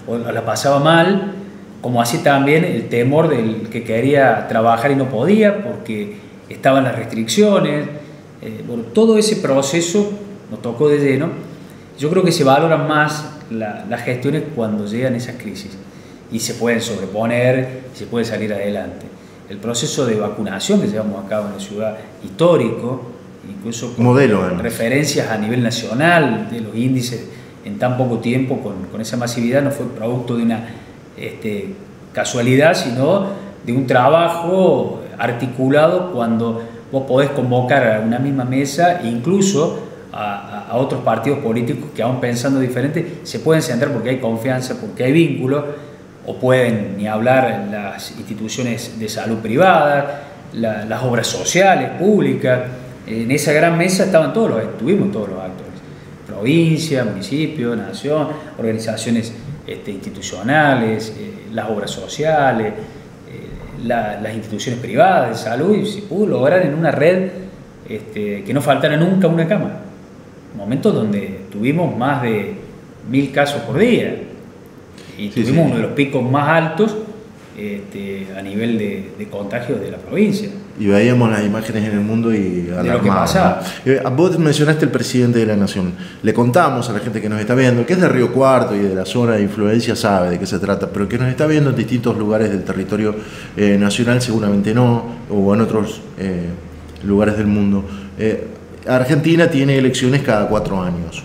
o la pasaba mal, como así también el temor del que quería trabajar y no podía porque estaban las restricciones. Bueno, todo ese proceso nos tocó de lleno. Yo creo que se valoran más las gestiones cuando llegan esas crisis y se pueden sobreponer, se puede salir adelante. El proceso de vacunación que llevamos a cabo en la ciudad, histórico, incluso con referencias a nivel nacional de los índices en tan poco tiempo, con esa masividad, no fue producto de una casualidad, sino de un trabajo articulado cuando vos podés convocar a una misma mesa, incluso a otros partidos políticos que aún pensando diferente se pueden sentar porque hay confianza, porque hay vínculo, o pueden ni hablar las instituciones de salud privadas, las obras sociales, públicas. En esa gran mesa estuvimos todos los actores, provincia, municipio, nación, organizaciones institucionales, las obras sociales, las instituciones privadas de salud, y se pudo lograr en una red que no faltara nunca una cama. Momentos donde tuvimos más de 1000 casos por día y tuvimos uno de los picos más altos a nivel de contagio de la provincia. Y veíamos las imágenes en el mundo y alarmadas. Vos mencionaste el presidente de la Nación. Le contamos a la gente que nos está viendo, que es de Río Cuarto y de la zona de influencia, sabe de qué se trata, pero que nos está viendo en distintos lugares del territorio nacional, seguramente no, o en otros lugares del mundo. Argentina tiene elecciones cada 4 años.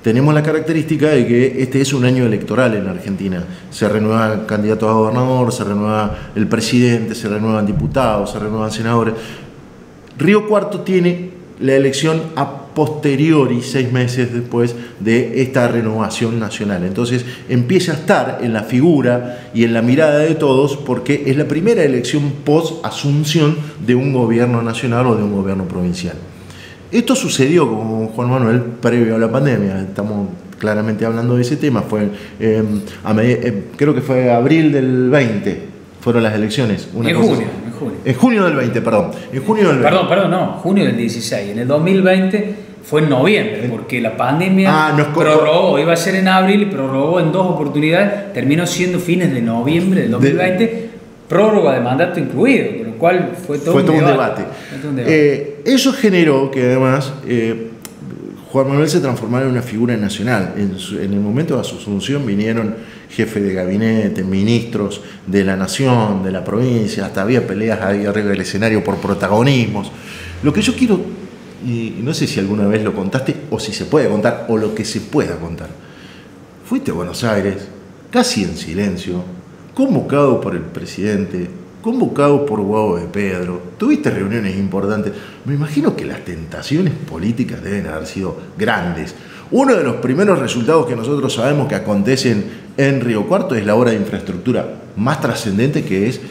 Tenemos la característica de que este es un año electoral en Argentina. Se renuevan candidatos a gobernador, se renueva el presidente, se renuevan diputados, se renuevan senadores. Río Cuarto tiene la elección a posteriori, 6 meses después de esta renovación nacional. Entonces empieza a estar en la figura y en la mirada de todos porque es la primera elección post-asunción de un gobierno nacional o de un gobierno provincial. Esto sucedió con Juan Manuel previo a la pandemia, estamos claramente hablando de ese tema, fue creo que fue abril del 20, fueron las elecciones. En junio del 20, perdón. Junio del 16. En el 2020 fue en noviembre, porque la pandemia prorrogó, iba a ser en abril y prorrogó en 2 oportunidades, terminó siendo fines de noviembre del 2020, prórroga de mandato incluido, con lo cual fue todo un debate. Eso generó que además Juan Manuel se transformara en una figura nacional. En el momento de su asunción vinieron jefes de gabinete, ministros de la nación, de la provincia, hasta había peleas ahí arriba del escenario por protagonismos. Lo que yo quiero, y no sé si alguna vez lo contaste o si se puede contar o lo que se pueda contar, fuiste a Buenos Aires, casi en silencio, convocado por el presidente, convocado por Guado de Pedro, tuviste reuniones importantes. Me imagino que las tentaciones políticas deben haber sido grandes. Uno de los primeros resultados que nosotros sabemos que acontecen en Río Cuarto es la obra de infraestructura más trascendente, que es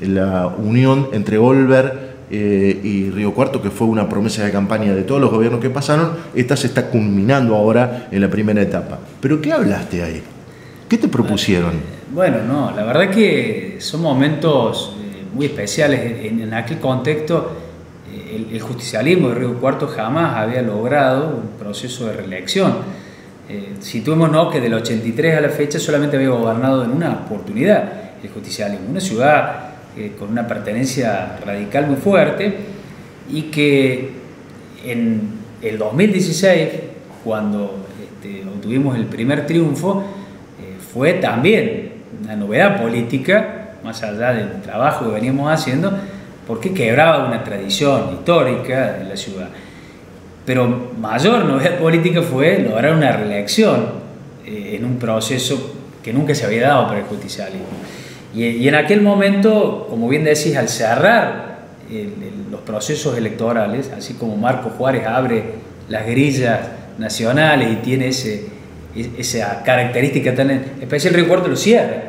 la unión entre Olver y Río Cuarto, que fue una promesa de campaña de todos los gobiernos que pasaron. Esta se está culminando ahora en la primera etapa. ¿Pero qué hablaste ahí? ¿Qué te propusieron? Bueno, no, la verdad que son momentos muy especiales. En aquel contexto, el justicialismo de Río Cuarto jamás había logrado un proceso de reelección. Situémonos que del 83 a la fecha solamente había gobernado en una oportunidad el justicialismo, una ciudad con una pertenencia radical muy fuerte, y que en el 2016, cuando obtuvimos el primer triunfo, fue también una novedad política, más allá del trabajo que veníamos haciendo, porque quebraba una tradición histórica de la ciudad. Pero mayor novedad política fue lograr una reelección en un proceso que nunca se había dado para el justicialismo. Y en aquel momento, como bien decís, al cerrar los procesos electorales, así como Marco Juárez abre las grillas nacionales y tiene esa característica tan especial, Río Cuarto lo cierra,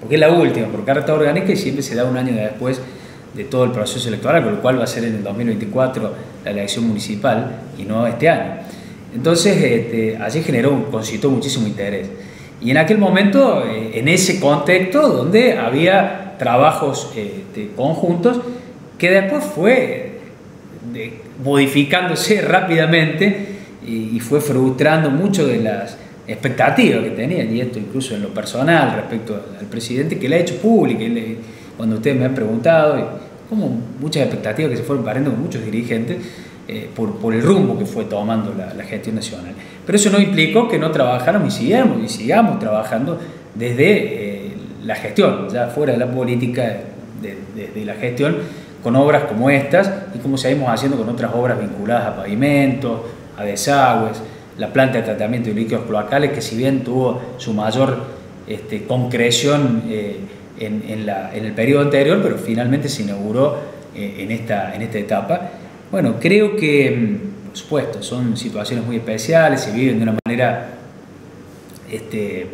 porque es la última, por carta orgánica, y siempre se da un año después de todo el proceso electoral, con lo cual va a ser en el 2024 la elección municipal y no este año. Entonces, allí concitó muchísimo interés. Y en aquel momento, en ese contexto donde había trabajos conjuntos, que después fue modificándose rápidamente y fue frustrando mucho de las expectativas que tenían, y esto incluso en lo personal respecto al presidente, que le ha hecho pública. Cuando ustedes me han preguntado, como muchas expectativas que se fueron perdiendo con muchos dirigentes por el rumbo que fue tomando la gestión nacional. Pero eso no implicó que no trabajáramos y sigamos trabajando desde la gestión, ya fuera de la política, desde la gestión, con obras como estas y como seguimos haciendo con otras obras vinculadas a pavimentos, a desagües, la planta de tratamiento de líquidos cloacales, que si bien tuvo su mayor concreción en el periodo anterior, pero finalmente se inauguró en esta etapa. Bueno, creo que, por supuesto, son situaciones muy especiales, se viven de una manera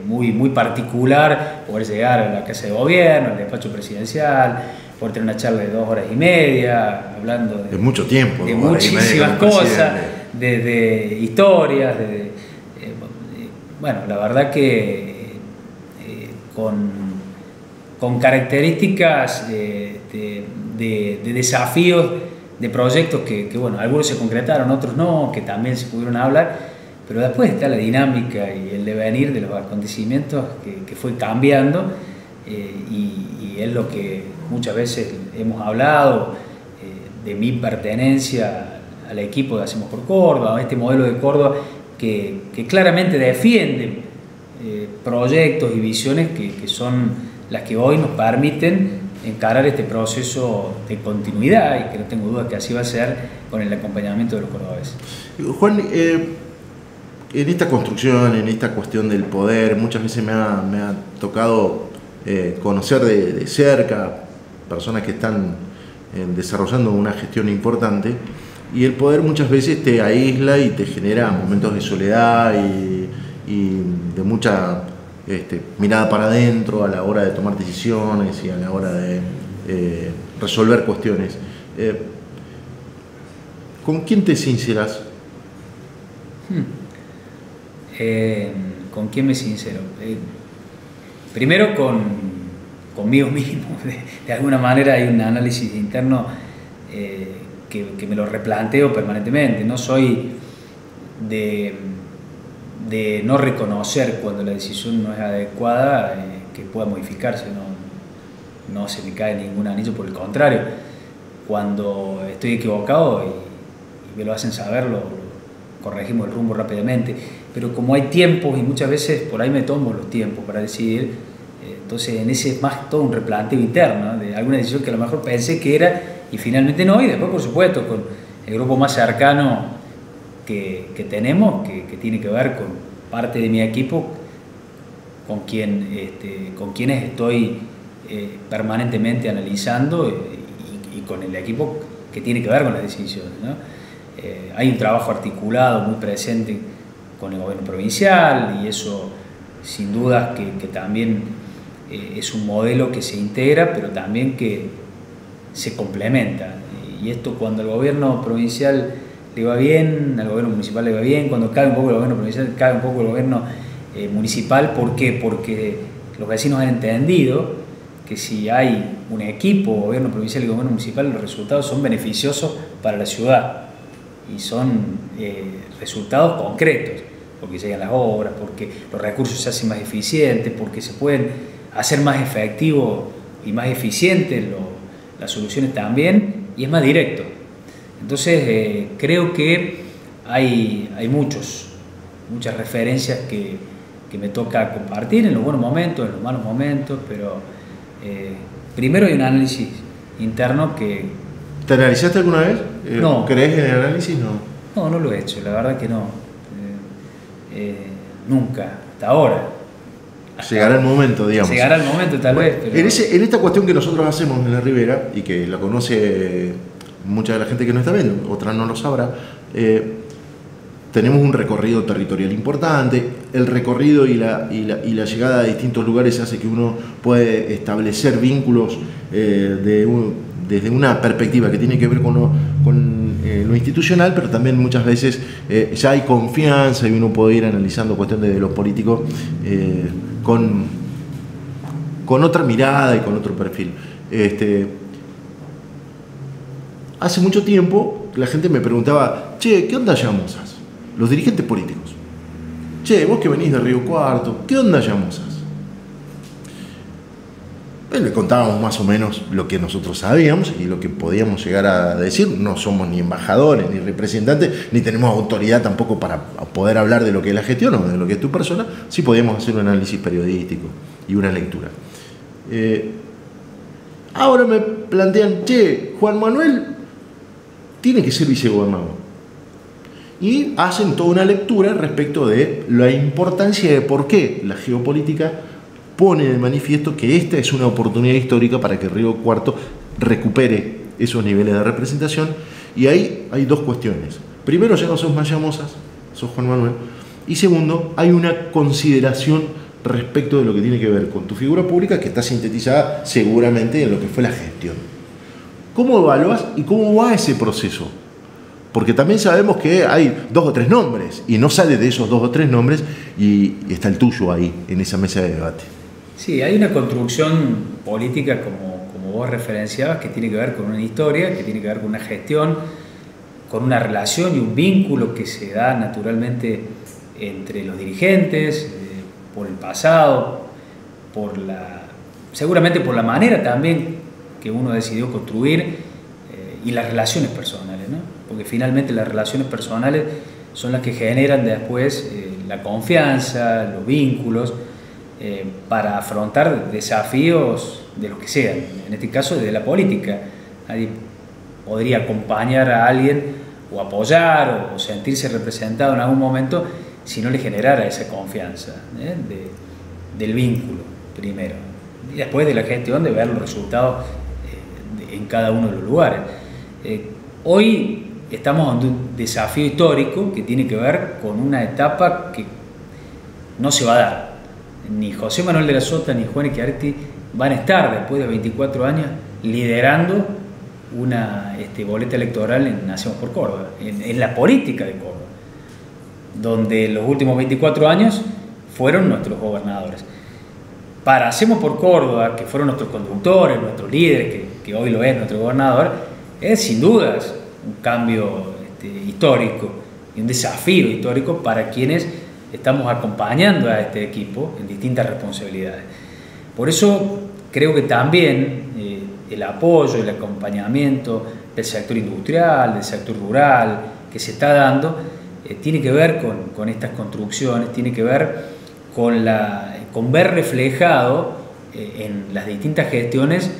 muy particular, poder llegar a la Casa de Gobierno, al despacho presidencial, poder tener una charla de 2 horas y media, hablando de mucho tiempo, de muchísimas cosas, de historias, bueno, la verdad que con características de desafíos, de proyectos que bueno, algunos se concretaron, otros no, que también se pudieron hablar, pero después está la dinámica y el devenir de los acontecimientos que fue cambiando, y es lo que muchas veces hemos hablado, de mi pertenencia al equipo de Hacemos por Córdoba, a este modelo de Córdoba que claramente defiende proyectos y visiones que son las que hoy nos permiten encarar este proceso de continuidad, y que no tengo duda que así va a ser con el acompañamiento de los cordobeses. Juan, en esta construcción, en esta cuestión del poder, muchas veces me ha tocado conocer de cerca personas que están desarrollando una gestión importante, y el poder muchas veces te aísla y te genera momentos de soledad y de mucha mirada para adentro a la hora de tomar decisiones y a la hora de resolver cuestiones. ¿Con quién te sinceras? ¿Con quién me sincero? Primero conmigo mismo. De alguna manera hay un análisis interno que me lo replanteo permanentemente. No soy de no reconocer cuando la decisión no es adecuada, que pueda modificarse. No se me cae ningún anillo, por el contrario. Cuando estoy equivocado y me lo hacen saber, lo corregimos el rumbo rápidamente. Pero como hay tiempos, y muchas veces por ahí me tomo los tiempos para decidir, entonces en ese es más todo un replanteo interno, ¿no? De alguna decisión que a lo mejor pensé que era y finalmente no. Y después, por supuesto, con el grupo más cercano que tenemos, que tiene que ver con parte de mi equipo, con quienes estoy permanentemente analizando, y con el equipo que tiene que ver con las decisiones, ¿no? Hay un trabajo articulado muy presente con el gobierno provincial, y eso sin duda que también es un modelo que se integra, pero también que se complementa. Y esto, cuando al gobierno provincial le va bien, al gobierno municipal le va bien; cuando cae un poco el gobierno provincial, cae un poco el gobierno municipal. ¿Por qué? Porque los vecinos han entendido que si hay un equipo, gobierno provincial y gobierno municipal, los resultados son beneficiosos para la ciudad, y son resultados concretos, porque llegan las obras, porque los recursos se hacen más eficientes, porque se pueden hacer más efectivos y más eficientes las soluciones también, y es más directo. Entonces creo que hay muchas referencias que me toca compartir en los buenos momentos, en los malos momentos, pero primero hay un análisis interno que... ¿Te analizaste alguna vez? No. ¿Crees en el análisis? No lo he hecho, la verdad que no. Nunca, hasta ahora. Llegará el momento, digamos. Llegará el momento, tal vez. Pero... En esta cuestión que nosotros hacemos en la Ribera, y que la conoce mucha de la gente que nos está viendo, otra no lo sabrá, tenemos un recorrido territorial importante. El recorrido y la llegada a distintos lugares hace que uno puede establecer vínculos de desde una perspectiva que tiene que ver con lo institucional, pero también muchas veces ya hay confianza y uno puede ir analizando cuestiones de los políticos con otra mirada y con otro perfil. Hace mucho tiempo la gente me preguntaba, che, ¿qué onda Llamosas? Los dirigentes políticos. Che, vos que venís de Río Cuarto, ¿qué onda Llamosas? Le contábamos más o menos lo que nosotros sabíamos y lo que podíamos llegar a decir. No somos ni embajadores, ni representantes, ni tenemos autoridad tampoco para poder hablar de lo que es la gestión o de lo que es tu persona. Sí podíamos hacer un análisis periodístico y una lectura. Ahora me plantean, che, Juan Manuel tiene que ser vicegobernador. Y hacen toda una lectura respecto de la importancia de por qué la geopolítica pone de manifiesto que esta es una oportunidad histórica para que Río Cuarto recupere esos niveles de representación. Y ahí hay dos cuestiones. Primero, ya no sos más Llamosas, sos Juan Manuel. Y segundo, hay una consideración respecto de lo que tiene que ver con tu figura pública que está sintetizada seguramente en lo que fue la gestión. ¿Cómo evalúas y cómo va ese proceso? Porque también sabemos que hay 2 o 3 nombres y no sale de esos 2 o 3 nombres y está el tuyo ahí, en esa mesa de debate. Sí, hay una construcción política, como vos referenciabas, que tiene que ver con una historia, que tiene que ver con una gestión, con una relación y un vínculo que se da naturalmente entre los dirigentes, por el pasado, seguramente por la manera también que uno decidió construir y las relaciones personales, ¿no? Porque finalmente las relaciones personales son las que generan después la confianza, los vínculos, para afrontar desafíos de los que sean, en este caso de la política. Nadie podría acompañar a alguien o apoyar o sentirse representado en algún momento si no le generara esa confianza del vínculo primero y después de la gestión de ver los resultados en cada uno de los lugares. Hoy estamos ante un desafío histórico que tiene que ver con una etapa que no se va a dar. Ni José Manuel de la Sota ni Juan Schiaretti van a estar después de 24 años liderando una boleta electoral en Hacemos por Córdoba, en la política de Córdoba, donde los últimos 24 años fueron nuestros gobernadores. Para Hacemos por Córdoba, que fueron nuestros conductores, nuestros líderes, que hoy lo es nuestro gobernador, es sin dudas un cambio histórico y un desafío histórico para quienes estamos acompañando a este equipo en distintas responsabilidades. Por eso creo que también el apoyo, el acompañamiento del sector industrial, del sector rural que se está dando, tiene que ver con estas construcciones, tiene que ver con ver reflejado en las distintas gestiones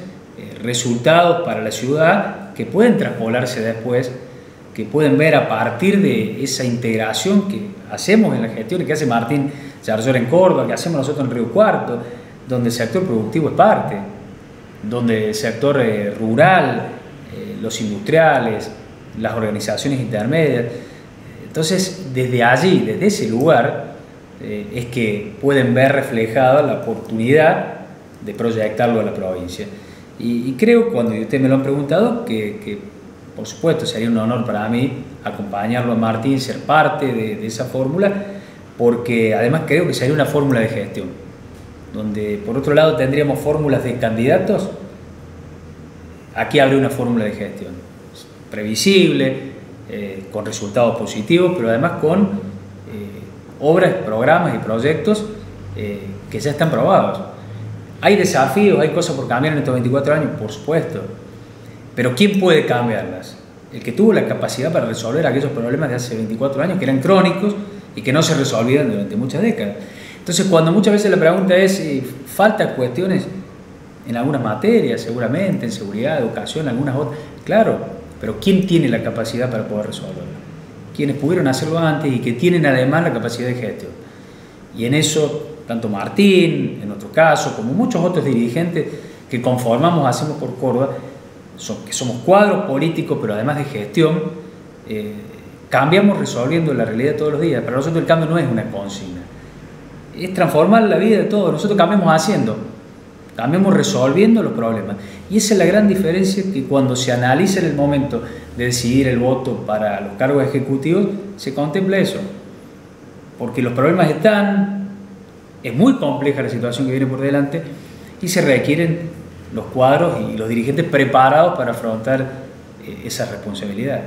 resultados para la ciudad que pueden traspolarse después, que pueden ver a partir de esa integración que hacemos en la gestión, que hace Martín Zarzor en Córdoba, que hacemos nosotros en Río Cuarto, donde el sector productivo es parte, donde el sector rural, los industriales, las organizaciones intermedias. Entonces, desde allí, desde ese lugar, es que pueden ver reflejada la oportunidad de proyectarlo a la provincia. Y creo, cuando ustedes me lo han preguntado, que por supuesto sería un honor para mí acompañarlo a Martín, ser parte de esa fórmula, porque además creo que sería una fórmula de gestión, donde por otro lado tendríamos fórmulas de candidatos, aquí habría una fórmula de gestión previsible, con resultados positivos, pero además con obras, programas y proyectos que ya están probados. Hay desafíos, hay cosas por cambiar en estos 24 años, por supuesto, pero ¿quién puede cambiarlas? El que tuvo la capacidad para resolver aquellos problemas de hace 24 años que eran crónicos y que no se resolvían durante muchas décadas. Entonces, cuando muchas veces la pregunta es, ¿faltan cuestiones en algunas materias, seguramente, en seguridad, educación, algunas otras? Claro, pero ¿quién tiene la capacidad para poder resolverlo? Quienes pudieron hacerlo antes y que tienen además la capacidad de gestión. Y en eso, tanto Martín, en nuestro caso, como muchos otros dirigentes que conformamos Hacemos por Córdoba, que somos cuadros políticos, pero además de gestión, cambiamos resolviendo la realidad todos los días. Para nosotros el cambio no es una consigna, es transformar la vida de todos. Nosotros cambiamos haciendo, cambiemos resolviendo los problemas. Y esa es la gran diferencia, que cuando se analiza en el momento de decidir el voto para los cargos ejecutivos, se contempla eso. Porque los problemas están, es muy compleja la situación que viene por delante y se requieren los cuadros y los dirigentes preparados para afrontar esas responsabilidades.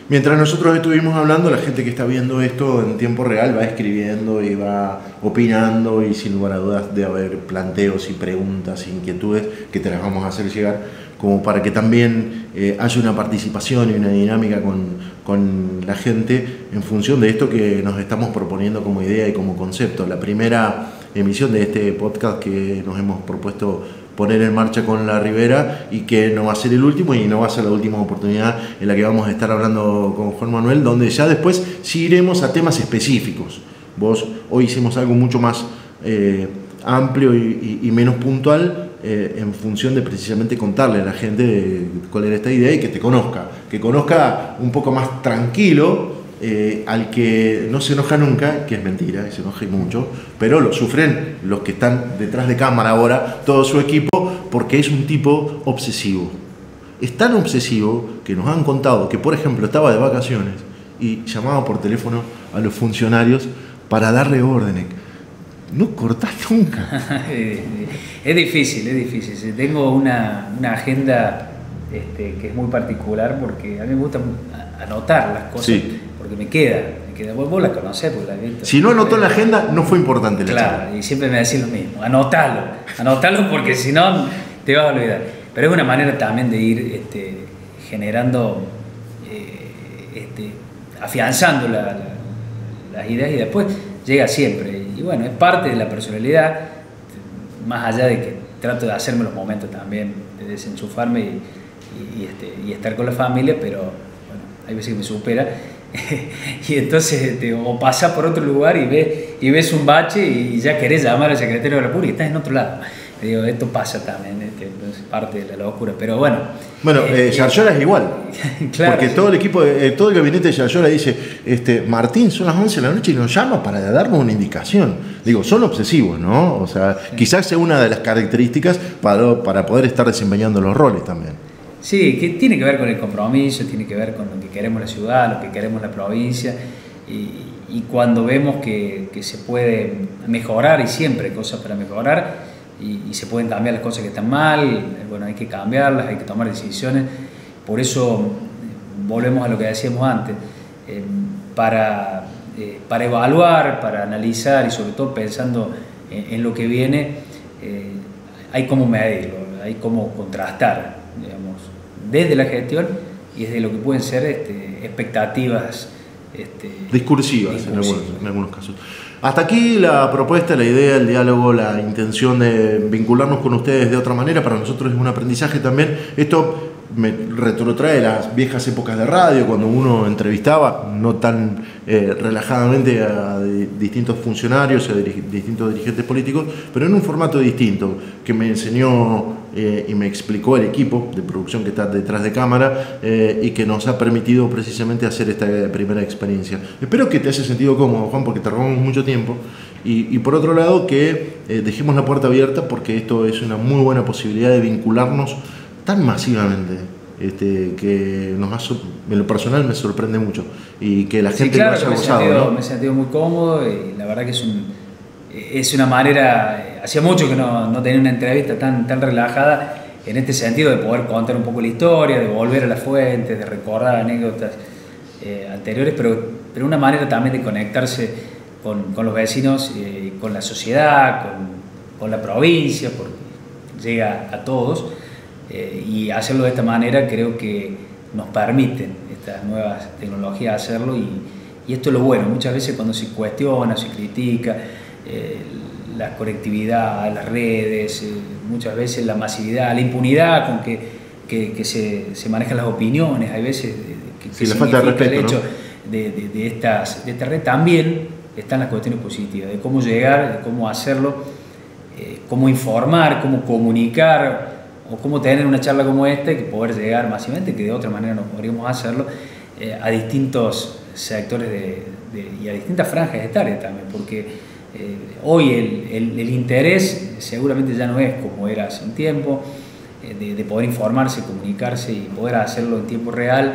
Mientras nosotros estuvimos hablando, la gente que está viendo esto en tiempo real va escribiendo y va opinando, y sin lugar a dudas de haber planteos y preguntas, inquietudes que te las vamos a hacer llegar, como para que también haya una participación y una dinámica con la gente en función de esto que nos estamos proponiendo como idea y como concepto. La primera emisión de este podcast que nos hemos propuesto poner en marcha con La Ribera, y que no va a ser el último y no va a ser la última oportunidad en la que vamos a estar hablando con Juan Manuel, donde ya después sí iremos a temas específicos. Hoy hicimos algo mucho más amplio y menos puntual, en función de precisamente contarle a la gente cuál era esta idea y que te conozca un poco más tranquilo, al que no se enoja nunca, que es mentira, que se enoja mucho, pero lo sufren los que están detrás de cámara ahora, todo su equipo, porque es un tipo obsesivo. Es tan obsesivo que nos han contado que, por ejemplo, estaba de vacaciones y llamaba por teléfono a los funcionarios para darle órdenes. No cortás nunca. Es difícil. Tengo una agenda que es muy particular, porque a mí me gusta anotar las cosas. Sí. Porque me queda. Vos la conocés, porque la he visto. Si no anotó en la agenda, no fue importante la charla. Claro, y siempre me decís lo mismo, anotalo porque si no te vas a olvidar. Pero es una manera también de ir generando, afianzando las ideas, y después llega siempre. Y bueno, es parte de la personalidad, más allá de que trato de hacerme los momentos también, de desenchufarme y estar con la familia, pero bueno, hay veces que me supera. Y entonces o pasás por otro lugar y ves un bache y ya querés llamar al secretario de la República y estás en otro lado. Digo, esto pasa también, es parte de la locura, pero bueno. Bueno, Yarlora es igual. Claro, porque todo el equipo, todo el gabinete de Yarlora dice, Martín, son las 11 de la noche y nos llama para darnos una indicación. Digo, son obsesivos, ¿no? O sea, sí. Quizás sea una de las características para poder estar desempeñando los roles también. Sí, que tiene que ver con el compromiso, tiene que ver con lo que queremos la ciudad, lo que queremos la provincia, y cuando vemos que se puede mejorar, y siempre hay cosas para mejorar, y se pueden cambiar las cosas que están mal, bueno, hay que cambiarlas, hay que tomar decisiones. Por eso volvemos a lo que decíamos antes, para evaluar, para analizar, y sobre todo pensando en lo que viene, hay cómo medirlo, hay cómo contrastar, digamos, desde la gestión y desde lo que pueden ser expectativas discursivas en algunos casos. Hasta aquí la propuesta, la idea, el diálogo, la intención de vincularnos con ustedes de otra manera. Para nosotros es un aprendizaje también. Esto me retrotrae las viejas épocas de radio, cuando uno entrevistaba, no tan relajadamente, a distintos funcionarios, a distintos dirigentes políticos, pero en un formato distinto, que me enseñó y me explicó el equipo de producción que está detrás de cámara, y que nos ha permitido precisamente hacer esta primera experiencia. Espero que te haya sentido cómodo, Juan, porque te robamos mucho tiempo, y por otro lado que dejemos la puerta abierta, porque esto es una muy buena posibilidad de vincularnos tan masivamente, que en lo personal me sorprende mucho, y que la gente claro, lo haya gozado, ¿no? Me he sentido muy cómodo, y la verdad que es una manera, hacía mucho que no tenía una entrevista tan relajada, en este sentido, de poder contar un poco la historia, de volver a las fuentes, de recordar anécdotas anteriores, pero una manera también de conectarse con los vecinos, con la sociedad, con la provincia, porque llega a todos. Y hacerlo de esta manera creo que nos permiten estas nuevas tecnologías hacerlo, y esto es lo bueno. Muchas veces cuando se cuestiona, se critica la conectividad, las redes, muchas veces la masividad, la impunidad con que se manejan las opiniones, hay veces que la falta de respeto, el hecho, ¿no? de esta red, también están las cuestiones positivas, de cómo llegar, de cómo hacerlo, cómo informar, cómo comunicar, o cómo tener una charla como esta y poder llegar masivamente, que de otra manera no podríamos hacerlo, a distintos sectores y a distintas franjas etarias también, porque Hoy el interés seguramente ya no es como era hace un tiempo, de poder informarse, comunicarse y poder hacerlo en tiempo real.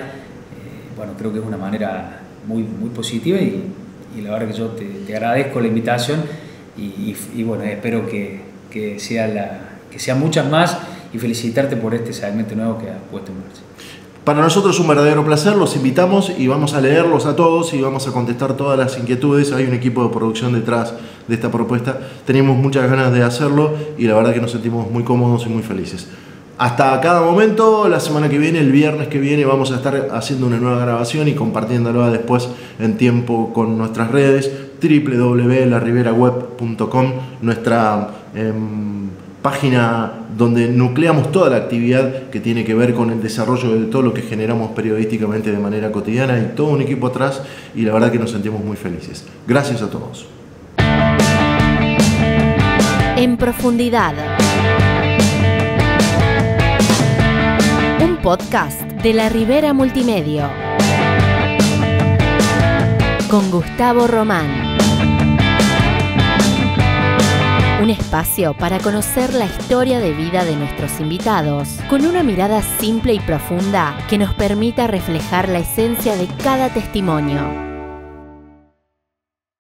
Bueno, creo que es una manera muy positiva y la verdad que yo te agradezco la invitación y bueno, espero que sean muchas más y felicitarte por este segmento nuevo que has puesto en marcha. Para nosotros es un verdadero placer, los invitamos y vamos a leerlos a todos y vamos a contestar todas las inquietudes. Hay un equipo de producción detrás de esta propuesta, tenemos muchas ganas de hacerlo y la verdad que nos sentimos muy cómodos y muy felices. Hasta cada momento, la semana que viene, el viernes que viene, vamos a estar haciendo una nueva grabación y compartiéndola después en tiempo con nuestras redes, www.lariberaweb.com, nuestra página donde nucleamos toda la actividad que tiene que ver con el desarrollo de todo lo que generamos periodísticamente de manera cotidiana y todo un equipo atrás y la verdad que nos sentimos muy felices. Gracias a todos. En profundidad. Un podcast de La Ribera Multimedia. Con Gustavo Román. Un espacio para conocer la historia de vida de nuestros invitados, con una mirada simple y profunda que nos permita reflejar la esencia de cada testimonio.